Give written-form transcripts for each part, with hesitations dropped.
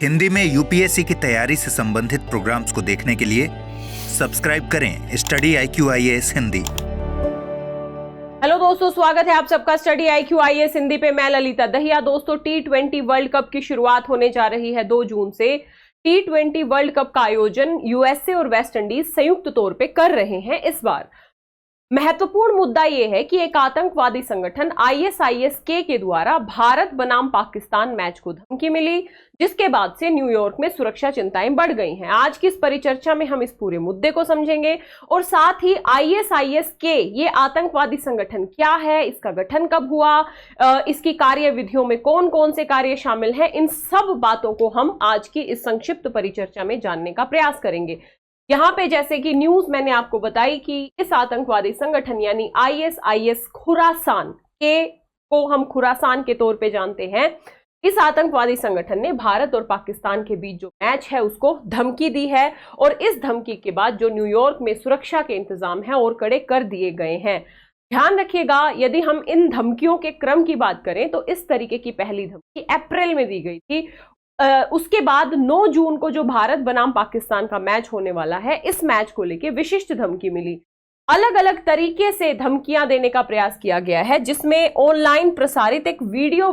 हिंदी में यूपीएससी की तैयारी से संबंधित प्रोग्राम्स को देखने के लिए सब्सक्राइब करें study IQ IAS Hindi. Hello दोस्तों, स्वागत है आप सबका स्टडी IQ IAS हिंदी पे। मैं ललिता दहिया। दोस्तों, T20 वर्ल्ड कप की शुरुआत होने जा रही है 2 जून से। T20 वर्ल्ड कप का आयोजन यूएसए और वेस्ट इंडीज संयुक्त तौर पे कर रहे हैं इस बार। महत्वपूर्ण मुद्दा यह है कि एक आतंकवादी संगठन ISIS के द्वारा भारत बनाम पाकिस्तान मैच को धमकी मिली, जिसके बाद से न्यूयॉर्क में सुरक्षा चिंताएं बढ़ गई हैं। आज की इस परिचर्चा में हम इस पूरे मुद्दे को समझेंगे और साथ ही ISIS ये आतंकवादी संगठन क्या है, इसका गठन कब हुआ, इसकी कार्यविधियों में कौन कौन से कार्य शामिल हैं, इन सब बातों को हम आज की इस संक्षिप्त परिचर्चा में जानने का प्रयास करेंगे। यहाँ पे जैसे कि न्यूज मैंने आपको बताई कि इस आतंकवादी संगठन यानी ISIS खुरासान को हम खुरासान के तौर पे जानते हैं। इस आतंकवादी संगठन ने भारत और पाकिस्तान के बीच जो मैच है उसको धमकी दी है और इस धमकी के बाद जो न्यूयॉर्क में सुरक्षा के इंतजाम है और कड़े कर दिए गए हैं। ध्यान रखिएगा, यदि हम इन धमकियों के क्रम की बात करें तो इस तरीके की पहली धमकी अप्रैल में दी गई थी। उसके बाद 9 जून को जो भारत बनाम पाकिस्तान का मैच होने वाला है, इस मैच को लेके विशिष्ट धमकी मिली। अलग अलग तरीके से धमकियां देने का प्रयास किया गया है, जिसमें ऑनलाइन प्रसारित एक वीडियो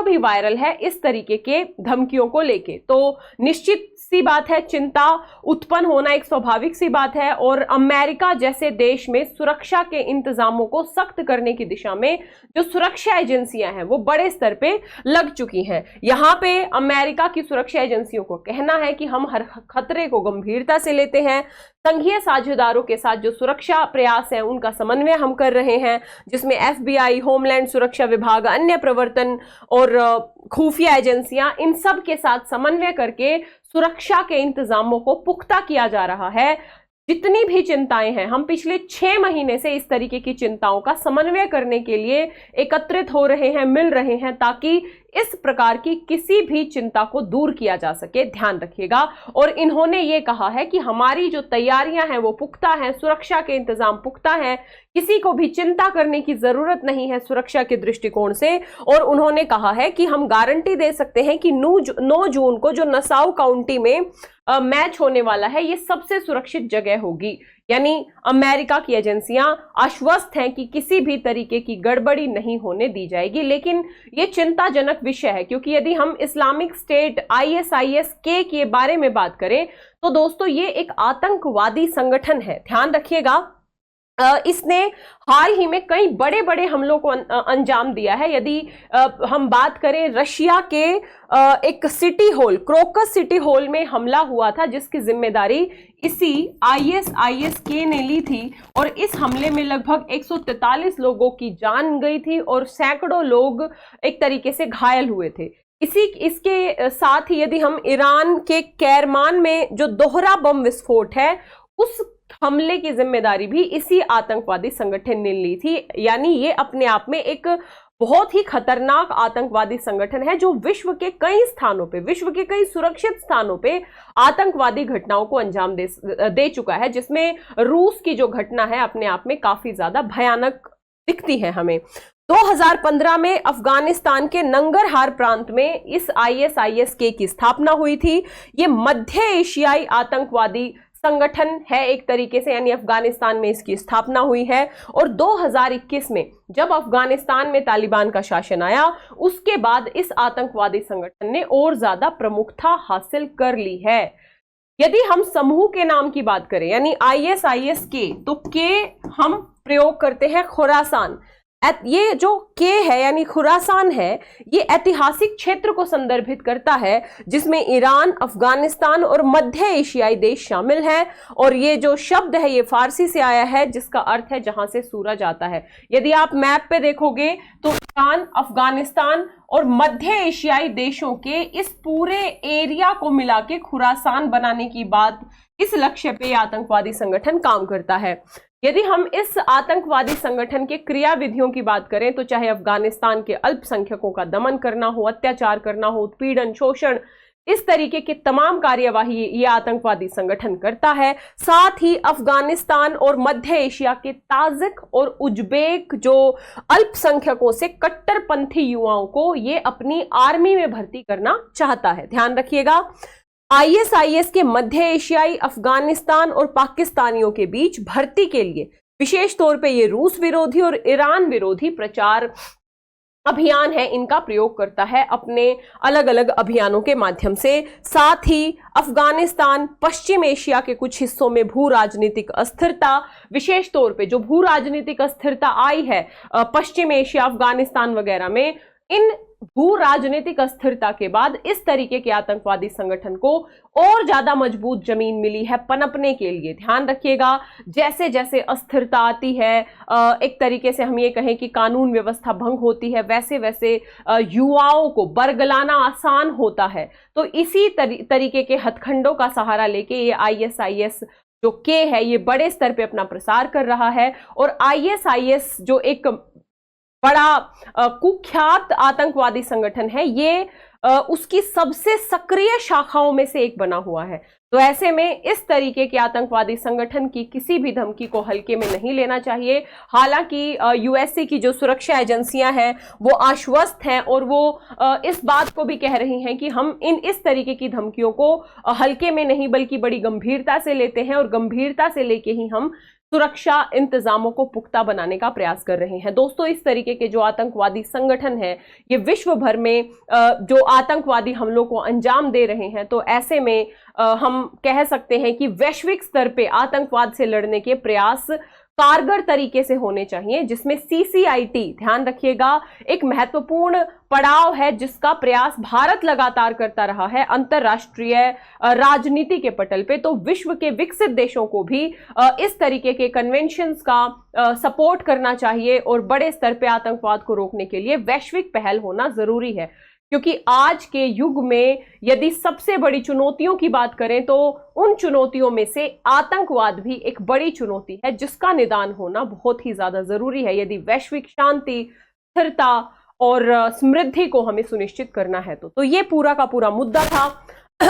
भी वायरल है इस तरीके के धमकियों को लेके। तो निश्चित सी बात है, चिंता उत्पन्न होना एक स्वाभाविक सी बात है और अमेरिका जैसे देश में सुरक्षा के इंतजामों को सख्त करने की दिशा में जो सुरक्षा एजेंसियां हैं वो बड़े स्तर पे लग चुकी हैं। यहाँ पे अमेरिका की सुरक्षा एजेंसियों को कहना है कि हम हर खतरे को गंभीरता से लेते हैं। संघीय साझेदारों के साथ जो सुरक्षा प्रयास है उनका समन्वय हम कर रहे हैं, जिसमें FBI, होमलैंड सुरक्षा विभाग, अन्य प्रवर्तन और खुफिया एजेंसियां, इन सब के साथ समन्वय करके सुरक्षा के इंतजामों को पुख्ता किया जा रहा है। जितनी भी चिंताएं हैं, हम पिछले 6 महीने से इस तरीके की चिंताओं का समन्वय करने के लिए एकत्रित हो रहे हैं, मिल रहे हैं, ताकि इस प्रकार की किसी भी चिंता को दूर किया जा सके। ध्यान रखिएगा। और इन्होंने ये कहा है कि हमारी जो तैयारियां हैं वो पुख्ता हैं, सुरक्षा के इंतजाम पुख्ता हैं, किसी को भी चिंता करने की जरूरत नहीं है सुरक्षा के दृष्टिकोण से। और उन्होंने कहा है कि हम गारंटी दे सकते हैं कि 9 जून को जो नसाउ काउंटी में मैच होने वाला है, ये सबसे सुरक्षित जगह होगी। यानी अमेरिका की एजेंसियां आश्वस्त हैं कि किसी भी तरीके की गड़बड़ी नहीं होने दी जाएगी। लेकिन ये चिंताजनक विषय है, क्योंकि यदि हम इस्लामिक स्टेट ISIS के बारे में बात करें तो दोस्तों ये एक आतंकवादी संगठन है। ध्यान रखिएगा, इसने हाल ही में कई बड़े बड़े हमलों को अंजाम दिया है। यदि हम बात करें रशिया के एक city hall, crocus city hall में हमला हुआ था, जिसकी जिम्मेदारी इसी ISIS ने ली थी और इस हमले में लगभग 143 लोगों की जान गई थी और सैकड़ों लोग एक तरीके से घायल हुए थे। इसके साथ ही यदि हम ईरान के कैरमान में जो दोहरा बम विस्फोट है, उस हमले की जिम्मेदारी भी इसी आतंकवादी संगठन ने ली थी। यानी ये अपने आप में एक बहुत ही खतरनाक आतंकवादी संगठन है, जो विश्व के कई स्थानों पे, विश्व के कई सुरक्षित स्थानों पे आतंकवादी घटनाओं को अंजाम दे चुका है, जिसमें रूस की जो घटना है अपने आप में काफी ज्यादा भयानक दिखती है हमें। 2015 में अफगानिस्तान के नंगरहार प्रांत में इस ISIS की स्थापना हुई थी। ये मध्य एशियाई आतंकवादी संगठन है एक तरीके से, यानी अफगानिस्तान में इसकी स्थापना हुई है। और 2021 में जब अफगानिस्तान में तालिबान का शासन आया, उसके बाद इस आतंकवादी संगठन ने और ज्यादा प्रमुखता हासिल कर ली है। यदि हम समूह के नाम की बात करें यानी ISIS तो हम प्रयोग करते हैं खुरासान। ये जो है यानी खुरासान है, ये ऐतिहासिक क्षेत्र को संदर्भित करता है, जिसमें ईरान, अफगानिस्तान और मध्य एशियाई देश शामिल हैं। और ये जो शब्द है ये फारसी से आया है, जिसका अर्थ है जहां से सूरज आता है। यदि आप मैप पे देखोगे तो ईरान, अफगानिस्तान और मध्य एशियाई देशों के इस पूरे एरिया को मिला के खुरासान बनाने की बात, इस लक्ष्य पे आतंकवादी संगठन काम करता है। यदि हम इस आतंकवादी संगठन के क्रियाविधियों की बात करें तो चाहे अफगानिस्तान के अल्पसंख्यकों का दमन करना हो, अत्याचार करना हो, उत्पीड़न, शोषण, इस तरीके की तमाम कार्यवाही ये आतंकवादी संगठन करता है। साथ ही अफगानिस्तान और मध्य एशिया के ताजिक और उज्बेक जो अल्पसंख्यकों से कट्टरपंथी युवाओं को ये अपनी आर्मी में भर्ती करना चाहता है। ध्यान रखिएगा, आईएसआईएस के मध्य एशियाई, अफगानिस्तान और पाकिस्तानियों के बीच भर्ती के लिए विशेष तौर पे ये रूस विरोधी और ईरान विरोधी प्रचार अभियान है, इनका प्रयोग करता है अपने अलग अलग अभियानों के माध्यम से। साथ ही अफगानिस्तान, पश्चिम एशिया के कुछ हिस्सों में भू राजनीतिक अस्थिरता, विशेष तौर पे जो भू राजनीतिक अस्थिरता आई है पश्चिम एशिया, अफगानिस्तान वगैरह में, इन भू राजनीतिक अस्थिरता के बाद इस तरीके के आतंकवादी संगठन को और ज्यादा मजबूत जमीन मिली है पनपने के लिए। ध्यान रखिएगा, जैसे जैसे अस्थिरता आती है, एक तरीके से हम ये कहें कि कानून व्यवस्था भंग होती है, वैसे वैसे युवाओं को बरगलाना आसान होता है। तो इसी तरीके के हथकंडों का सहारा लेके ये आईएसआईएस जो के है ये बड़े स्तर पे अपना प्रसार कर रहा है। और आईएसआईएस जो एक बड़ा कुख्यात आतंकवादी संगठन है, ये उसकी सबसे सक्रिय शाखाओं में से एक बना हुआ है। तो ऐसे में इस तरीके के आतंकवादी संगठन की किसी भी धमकी को हल्के में नहीं लेना चाहिए। हालांकि यूएसए की जो सुरक्षा एजेंसियां हैं वो आश्वस्त हैं और वो इस बात को भी कह रही हैं कि हम इस तरीके की धमकियों को हल्के में नहीं बल्कि बड़ी गंभीरता से लेते हैं और गंभीरता से लेके ही हम सुरक्षा इंतजामों को पुख्ता बनाने का प्रयास कर रहे हैं। दोस्तों, इस तरीके के जो आतंकवादी संगठन है ये विश्व भर में जो आतंकवादी हमलों को अंजाम दे रहे हैं, तो ऐसे में हम कह सकते हैं कि वैश्विक स्तर पे आतंकवाद से लड़ने के प्रयास कारगर तरीके से होने चाहिए, जिसमें सीसीआईटी, ध्यान रखिएगा, एक महत्वपूर्ण पड़ाव है जिसका प्रयास भारत लगातार करता रहा है अंतरराष्ट्रीय राजनीति के पटल पे। तो विश्व के विकसित देशों को भी इस तरीके के कन्वेंशंस का सपोर्ट करना चाहिए और बड़े स्तर पे आतंकवाद को रोकने के लिए वैश्विक पहल होना जरूरी है। क्योंकि आज के युग में यदि सबसे बड़ी चुनौतियों की बात करें तो उन चुनौतियों में से आतंकवाद भी एक बड़ी चुनौती है जिसका निदान होना बहुत ही ज्यादा जरूरी है यदि वैश्विक शांति, स्थिरता और समृद्धि को हमें सुनिश्चित करना है। तो ये पूरा का पूरा मुद्दा था।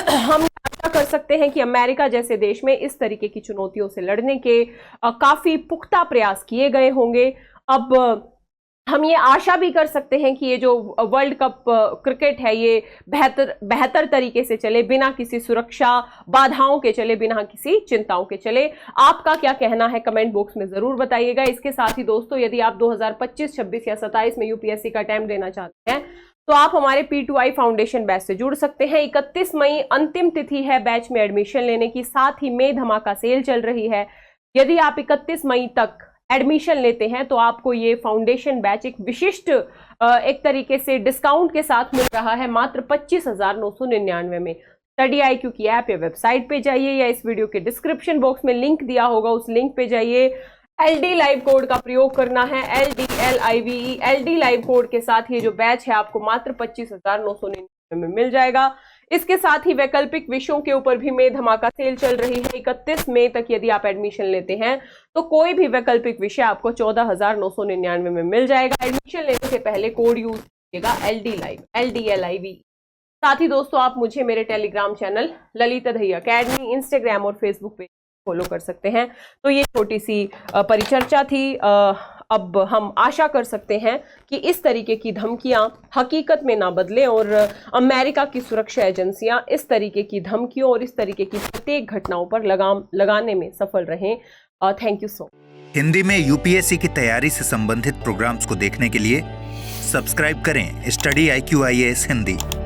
हम आशा कर सकते हैं कि अमेरिका जैसे देश में इस तरीके की चुनौतियों से लड़ने के काफी पुख्ता प्रयास किए गए होंगे। अब हम ये आशा भी कर सकते हैं कि ये जो वर्ल्ड कप क्रिकेट है ये बेहतर तरीके से चले, बिना किसी सुरक्षा बाधाओं के चले, बिना किसी चिंताओं के चले। आपका क्या कहना है कमेंट बॉक्स में जरूर बताइएगा। इसके साथ ही दोस्तों, यदि आप 2025, 26 या 27 में यूपीएससी का अटेम्प्ट देना चाहते हैं तो आप हमारे P2I फाउंडेशन बैच से जुड़ सकते हैं। 31 मई अंतिम तिथि है बैच में एडमिशन लेने की। साथ ही मई धमाका सेल चल रही है। यदि आप 31 मई तक एडमिशन लेते हैं तो आपको ये फाउंडेशन बैच एक विशिष्ट एक तरीके से डिस्काउंट के साथ मिल रहा है मात्र 25,999 में। स्टडी IQ की ऐप या वेबसाइट पे जाइए या इस वीडियो के डिस्क्रिप्शन बॉक्स में लिंक दिया होगा, उस लिंक पे जाइए। LD लाइव कोड का प्रयोग करना है, LDLIVE। LD लाइव कोड के साथ ये जो बैच है आपको मात्र 25,999 में मिल जाएगा। इसके साथ ही वैकल्पिक विषयों के ऊपर भी मई धमाका सेल चल रही है। 31 मई तक यदि आप एडमिशन लेते हैं तो कोई भी वैकल्पिक विषय आपको 14,999 में मिल जाएगा। एडमिशन लेने से पहले कोड यूज कीजिएगा LD लाइव, LDLIVE। साथ ही दोस्तों, आप मुझे मेरे Telegram channel Lalita Dahiya academy, Instagram और फेसबुक पे फॉलो कर सकते हैं। तो ये छोटी सी परिचर्चा थी। अब हम आशा कर सकते हैं कि इस तरीके की धमकियां हकीकत में ना बदलें और अमेरिका की सुरक्षा एजेंसियां इस तरीके की धमकियों और इस तरीके की प्रत्येक घटनाओं पर लगाम लगाने में सफल रहें। Thank you so much. Hindi में यूपीएससी की तैयारी से संबंधित प्रोग्राम्स को देखने के लिए सब्सक्राइब करें स्टडी IQ IAS हिंदी।